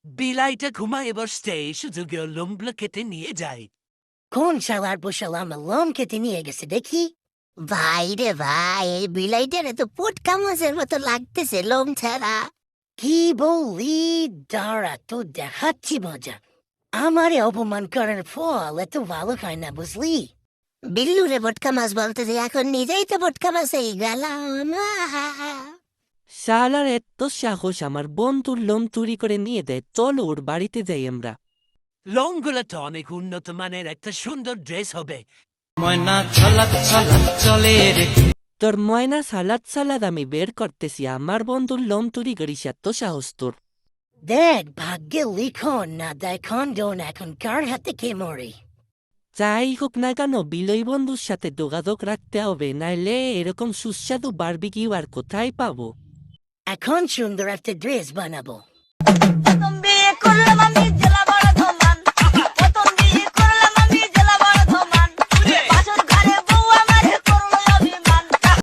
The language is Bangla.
বিলাইটা ঘুমায় বসতে শুধু লোমগুলো কেটে নিয়ে যায়। কোন শালার পোশাল আমার লোম কেটে নিয়ে গেছে দেখি। ভাই রে ভাই, এই বিলাইটারে তো পুটকা মাছের মতো লাগতেছে লোম ছাড়া। কি বললি? দাঁড়া তো দেখাচ্ছি মজা। আমারে অপমান করার ফল এত ভালো হয় না বুঝলি। বিল্লু রে পুটকা মাছ বলতেছে, এখন নিজেই তো পুটকা মাছ হয়ে গেলাম। শালার এত সাহস আমার বন্ধুর লোম চুরি করে নিয়ে দেয়। চলো ওর বাড়িতে যাই আমরা। লোমগুলো তো অনেক উন্নত মানের, একটা সুন্দর ড্রেস হবে। ময়না ছলাৎ ছলাৎ চলে রে। তোর ময়না সালাদ সালাদ আমি বের করতেছি, আমার বন্ধুর লোম চুরি করিস এত সাহস তোর? দেখ ভাগ্যে লিখন না দেখন ডোন এখন কার হাতে কে মরে। যাই হোক না কেন বিলয় বন্ধুর সাথে যোগাযোগ রাখতে হবে, নাইলে এরকম সুস্বাদু বারবিকিউ আর কোথায় পাবো? এখন সুন্দর একটা ড্রেস বানাবো।